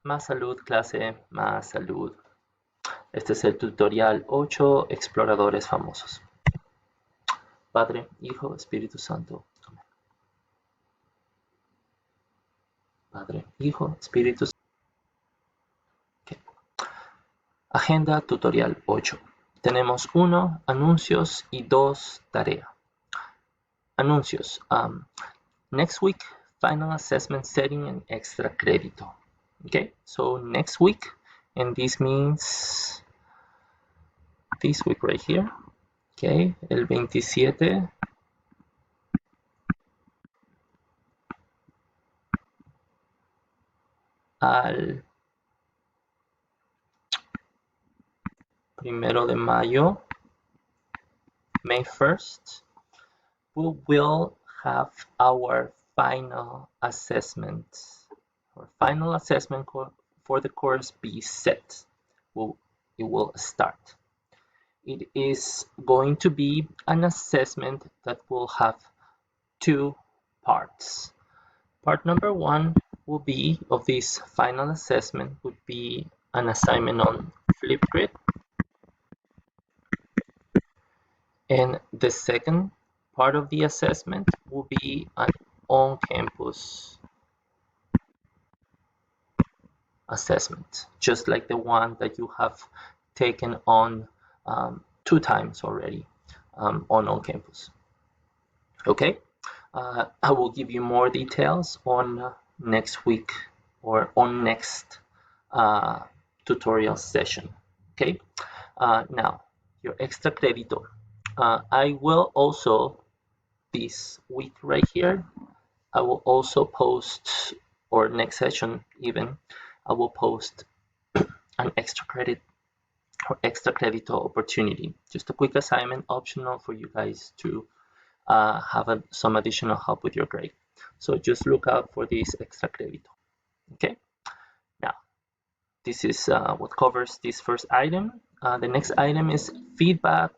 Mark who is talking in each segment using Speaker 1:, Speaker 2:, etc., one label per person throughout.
Speaker 1: Más salud, clase, más salud. Este es el tutorial 8, Exploradores famosos. Padre, Hijo, Espíritu Santo. Amén. Padre, Hijo, Espíritu Santo. Okay. Agenda tutorial 8. Tenemos 1, anuncios y 2, tarea. Anuncios. Next week, final assessment setting and extra crédito. Okay, so next week, and this means this week right here. Okay, el 27 al 1 de mayo, May 1st, we will have our final assessment. Our final assessment for the course be set. It will start. It is going to be an assessment that will have 2 parts. Part number 1 will be of this final assessment would be an assignment on Flipgrid, and the second part of the assessment will be an on-campus assessment, just like the one that you have taken on 2 times already on campus. Okay, I will give you more details on next week or on next tutorial session. Okay, now your extra crédito. I will also, this week right here, I will also post, or next session even, I will post an extra credit or extra crédito opportunity. Just a quick assignment, optional for you guys to have some additional help with your grade. So just look out for this extra crédito. Okay. Now, this is what covers this first item. The next item is feedback,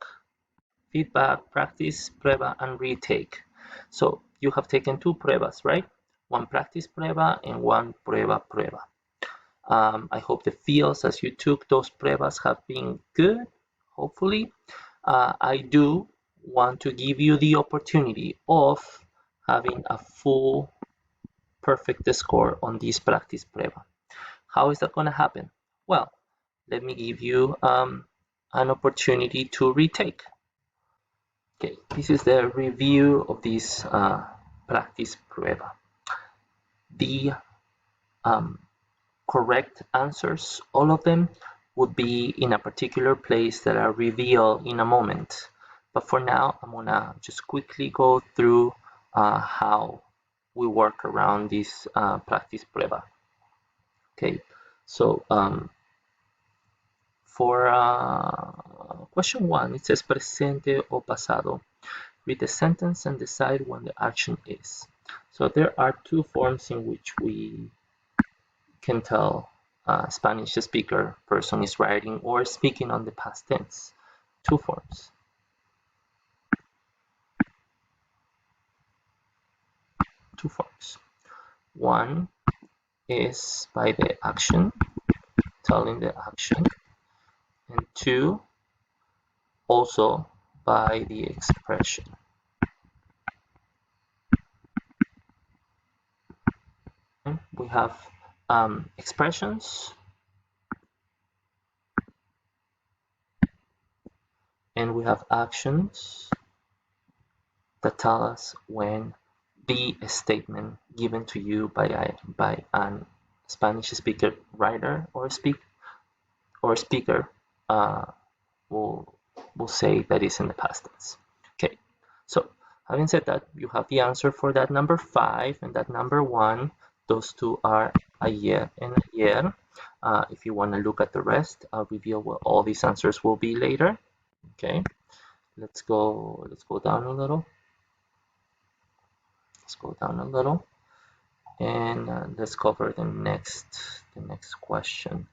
Speaker 1: practice, prueba, and retake. So you have taken 2 pruebas, right? 1 practice prueba and 1 prueba. I hope the feels as you took those pruebas have been good, hopefully. I do want to give you the opportunity of having a full perfect score on this practice prueba. How is that going to happen? Well, let me give you an opportunity to retake. Okay, this is the review of this practice prueba. The correct answers, all of them, would be in a particular place that I'll reveal in a moment. But for now, I'm gonna just quickly go through how we work around this practice prueba. Okay, so for question 1, it says presente o pasado. Read the sentence and decide when the action is. So there are 2 forms in which we can tell Spanish speaker person is writing or speaking on the past tense. 2 forms. 2 forms. 1 is by the action, telling the action, and 2 also by the expression. We have expressions and we have actions that tell us when the statement given to you by a Spanish speaker writer or speaker will say that is in the past tense. Okay, so having said that, you have the answer for that number 5 and that number 1. Those 2 are ayer and ayer. If you want to look at the rest, I'll reveal what all these answers will be later. Okay, let's go down a little. Let's go down a little, and let's cover the next question.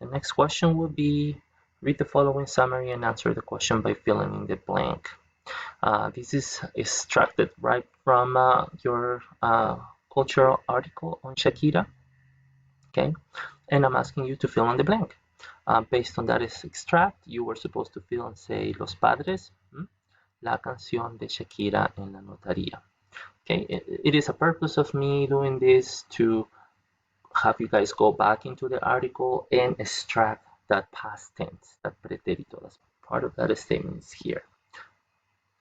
Speaker 1: The next question will be, read the following summary and answer the question by filling in the blank. This is extracted right from your cultural article on Shakira. okay? And I'm asking you to fill in the blank. Based on that extract, you were supposed to fill and say Los Padres, la canción de Shakira en la notaría. Okay, it is a purpose of me doing this to have you guys go back into the article and extract that past tense, that pretérito. That's part of that statement is here.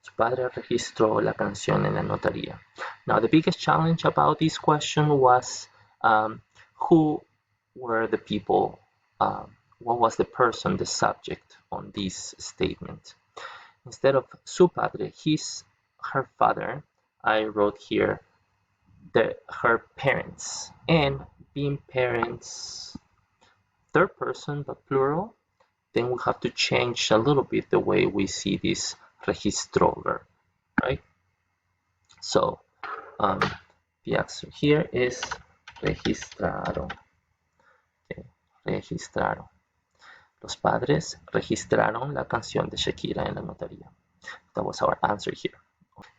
Speaker 1: Su padre registró la canción en la notaría. Now, the biggest challenge about this question was who were the people, what was the person, the subject on this statement. Instead of su padre, her father, I wrote here her parents. And being parents, third person but plural, then we have to change a little bit the way we see this registró verb, right? So the answer here is registraron. Okay, registraron. Los padres registraron la canción de Shakira en la notaría. That was our answer here.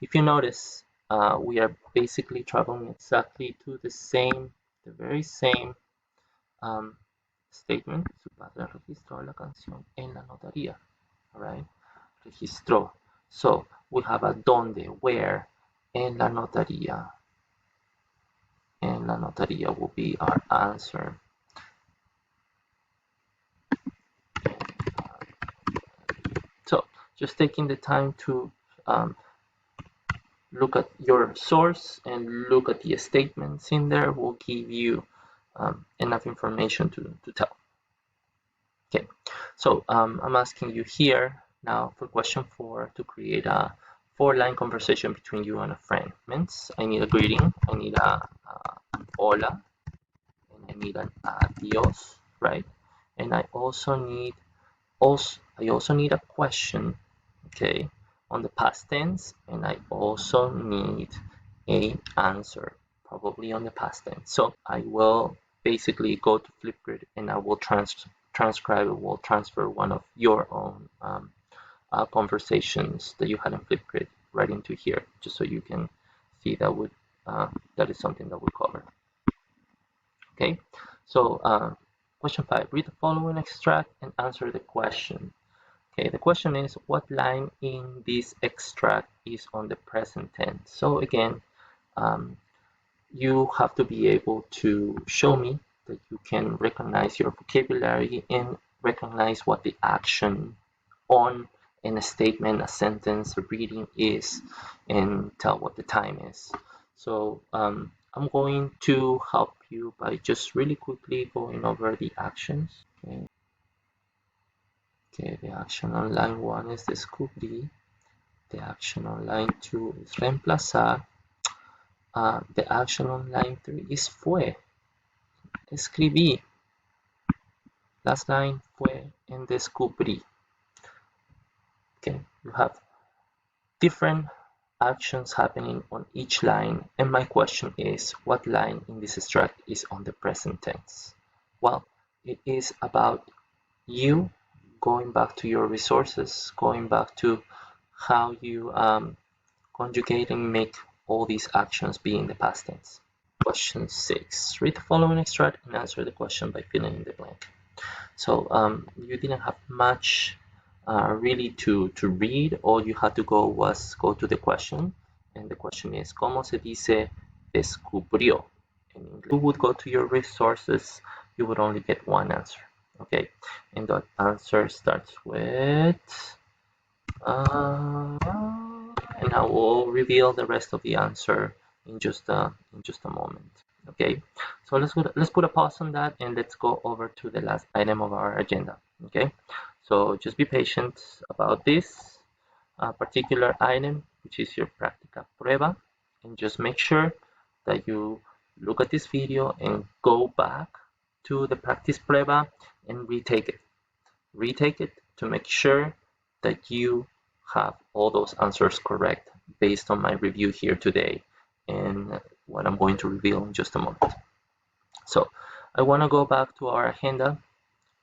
Speaker 1: If you notice, we are basically traveling exactly to the very same statement. Su padre registró la canción en la notaría. All right, registró. So we have a donde, where, en la notaría. En la notaría will be our answer. So just taking the time to look at your source and look at the statements in there will give you enough information to tell. Okay, so I'm asking you here now for question 4 to create a 4-line conversation between you and a friend. Means I need a greeting, I need an hola, and I need an adios, right? And I also need a question, okay, on the past tense, and I also need a answer, probably on the past tense. So I will basically go to Flipgrid and I will transcribe, it will transfer one of your own conversations that you had in Flipgrid right into here, just so you can see that is something that we cover. Okay, so question 5, read the following extract and answer the question. Okay, the question is, what line in this extract is on the present tense? So again, you have to be able to show me that you can recognize your vocabulary and recognize what the action on in a statement, a sentence, a reading is, and tell what the time is. So I'm going to help you by just really quickly going over the actions. Okay, the action on line 1 is descubrir. The action on line 2 is reemplazar. The action on line 3 is fue. Escribí. Last line fue en descubrí. Okay, you have different actions happening on each line, and my question is, what line in this extract is on the present tense? Well, it is about you going back to your resources, going back to how you conjugate and make all these actions be in the past tense. Question 6. Read the following extract and answer the question by filling in the blank. So you didn't have much really to read. All you had to was go to the question, and the question is, ¿Cómo se dice descubrió? In English, you would go to your resources, you would only get one answer. Okay, and that answer starts with and I will reveal the rest of the answer in just a moment. Okay, so let's put a pause on that and let's go over to the last item of our agenda. Okay, so just be patient about this particular item, which is your práctica prueba, and just make sure that you look at this video and go back to the practice prueba and retake it to make sure that you have all those answers correct based on my review here today and what I'm going to reveal in just a moment. So I want to go back to our agenda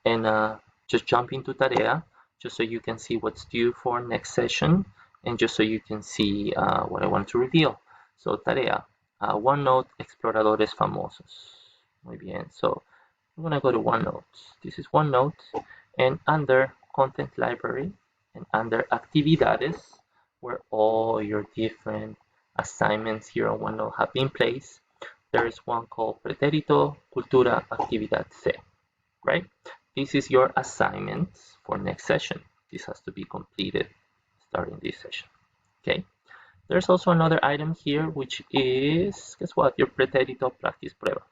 Speaker 1: and just jump into tarea, just so you can see what's due for next session and just so you can see what I want to reveal. So tarea, OneNote Exploradores Famosos. Muy bien. So I'm gonna go to OneNote. This is OneNote, and under Content Library and under Actividades, where all your different assignments here on OneNote have been placed, there is one called Pretérito, Cultura, Actividad C, right? This is your assignments for next session. This has to be completed starting this session, okay? There's also another item here, which is, guess what? Your pretérito practice prueba.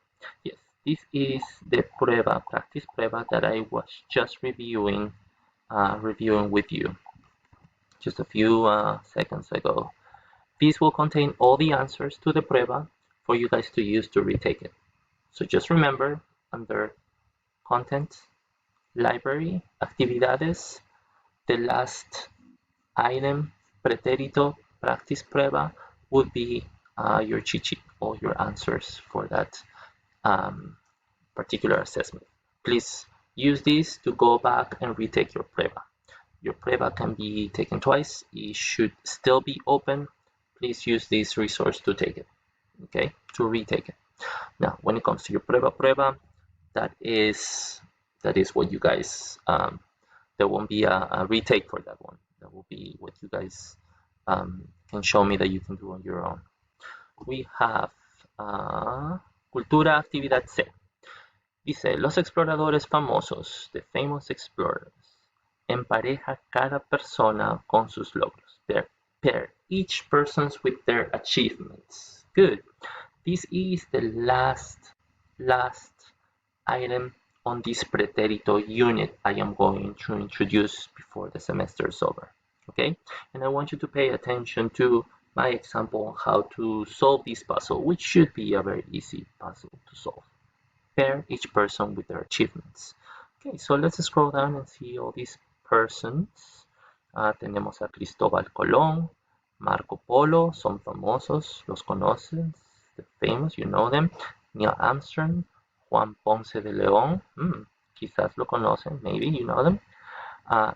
Speaker 1: Yes, this is the prueba, practice prueba that I was just reviewing with you just a few seconds ago. This will contain all the answers to the prueba for you guys to use to retake it. So just remember, under content, library, actividades, the last item, pretérito, practice prueba, would be your cheat sheet, all your answers for that particular assessment. Please use this to go back and retake your prueba. Your prueba can be taken twice. It should still be open. Please use this resource to take it, okay, to retake it. Now, when it comes to your prueba, that is what you guys, there won't be a retake for that one. That will be what you guys can show me that you can do on your own. We have Cultura Actividad C. Dice, los exploradores famosos, the famous explorers, empareja cada persona con sus logros. They pair each persons with their achievements. Good. This is the last item on this pretérito unit I am going to introduce before the semester is over. Okay? And I want you to pay attention to my example on how to solve this puzzle, which should be a very easy puzzle to solve. Pair each person with their achievements. Okay, so let's scroll down and see all these persons. Tenemos a Cristóbal Colón, Marco Polo, son famosos, los conoces, the famous, you know them. Neil Armstrong, Juan Ponce de León, quizás lo conocen, maybe you know them.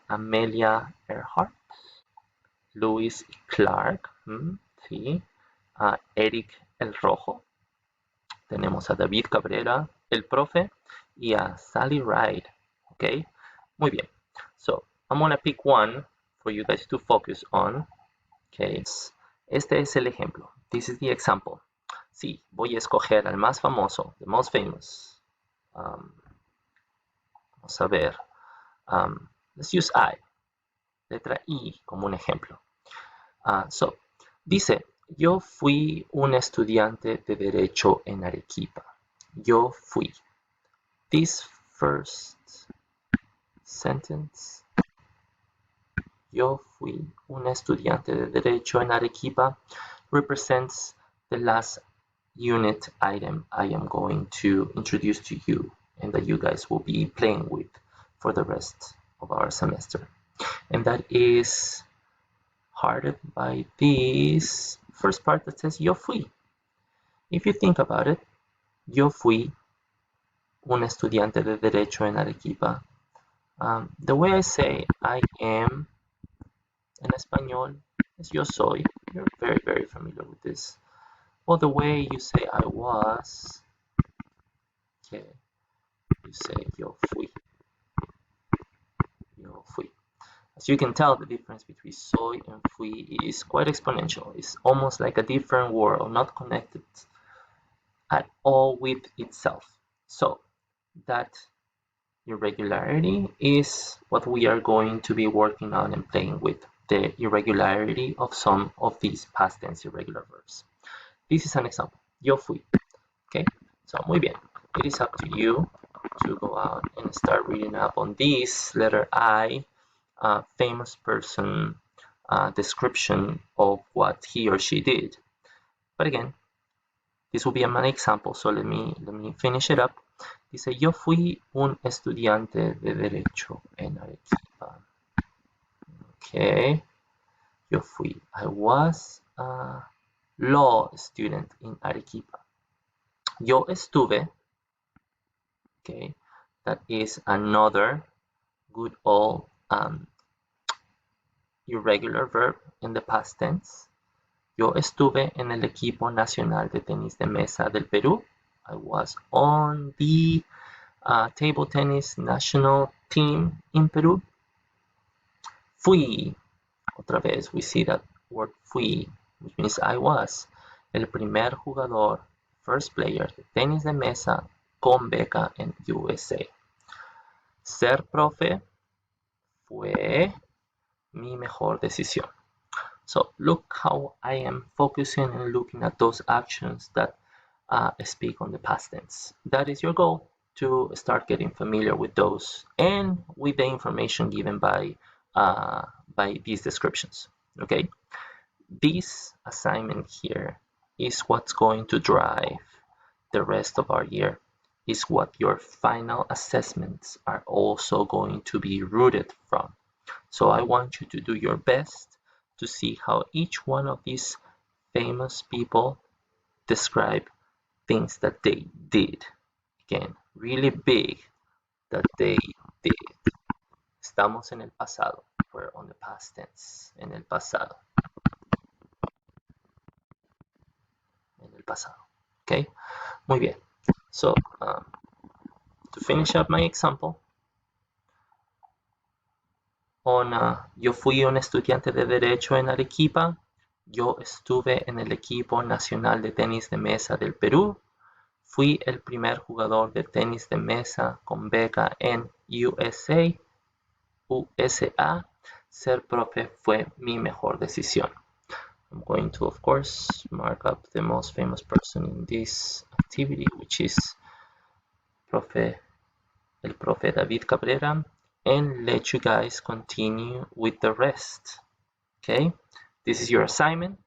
Speaker 1: Amelia Earhart, Lewis Clark, sí. Eric el Rojo. Tenemos a David Cabrera, el profe, y a Sally Ride. Okay, muy bien. So I'm gonna pick one for you guys to focus on. Okay, este es el ejemplo. This is the example. Sí, voy a escoger al más famoso, the most famous. Vamos a ver. Let's use I. Letra I como un ejemplo. So, dice, yo fui un estudiante de Derecho en Arequipa. Yo fui. This first sentence, yo fui un estudiante de Derecho en Arequipa, represents the last unit item I am going to introduce to you and that you guys will be playing with for the rest of our semester. And that is hearted by this first part that says yo fui. If you think about it, yo fui un estudiante de Derecho en Arequipa. The way I say I am in español is yo soy. You're very, very familiar with this. Or the way you say I was, okay, you say yo fui. Yo fui. As you can tell, the difference between soy and fui is quite exponential. It's almost like a different world, not connected at all with itself. So that irregularity is what we are going to be working on and playing with, the irregularity of some of these past tense irregular verbs. This is an example. Yo fui. Okay, so muy bien. It is up to you to go out and start reading up on this letter I, famous person description of what he or she did. But again, this will be an example, so let me finish it up. Dice, yo fui un estudiante de Derecho en Arequipa. Okay, yo fui. I was a law student in Arequipa. Yo estuve. Okay, that is another good old irregular verb in the past tense. Yo estuve en el equipo nacional de tenis de mesa del Perú. I was on the table tennis national team in Peru. Fui, otra vez, we see that word fui, which means I was, el primer jugador, first player de tenis de mesa con beca en USA. Ser profe fue mi mejor decisión. So look how I am focusing and looking at those actions that speak on the past tense. That is your goal, to start getting familiar with those and with the information given by these descriptions. Okay, this assignment here is what's going to drive the rest of our year, is what your final assessments are also going to be rooted from. So I want you to do your best to see how each one of these famous people describe things that they did. Again, really big that they did. Estamos en el pasado. We're on the past tense. En el pasado. En el pasado. Okay? Muy bien. So, to finish up my example, yo fui un estudiante de Derecho en Arequipa. Yo estuve en el equipo nacional de tenis de mesa del Perú. Fui el primer jugador de tenis de mesa con beca en USA. Ser profe fue mi mejor decisión. I'm going to, of course, mark up the most famous person in this activity, which is el profe David Cabrera, and let you guys continue with the rest. Okay, this is your assignment.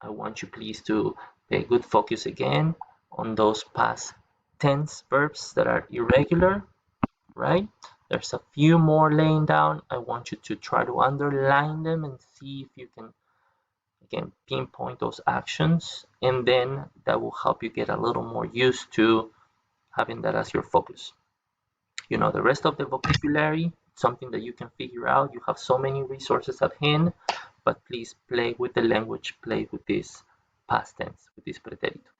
Speaker 1: I want you please to pay good focus again on those past tense verbs that are irregular, right? There's a few more laying down. I want you to try to underline them and see if you can, again, pinpoint those actions, and then that will help you get a little more used to having that as your focus. You know, the rest of the vocabulary, something that you can figure out. You have so many resources at hand, but please play with the language, play with this past tense, with this pretérito.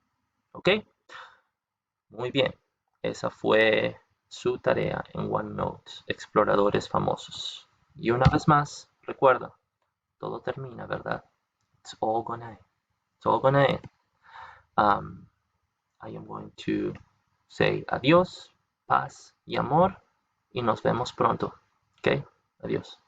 Speaker 1: ¿Ok? Muy bien. Esa fue su tarea en OneNote, Exploradores Famosos. Y una vez más, recuerda, todo termina, ¿verdad? It's all gonna end. I am going to say adiós, paz y amor, y nos vemos pronto. ¿Ok? Adiós.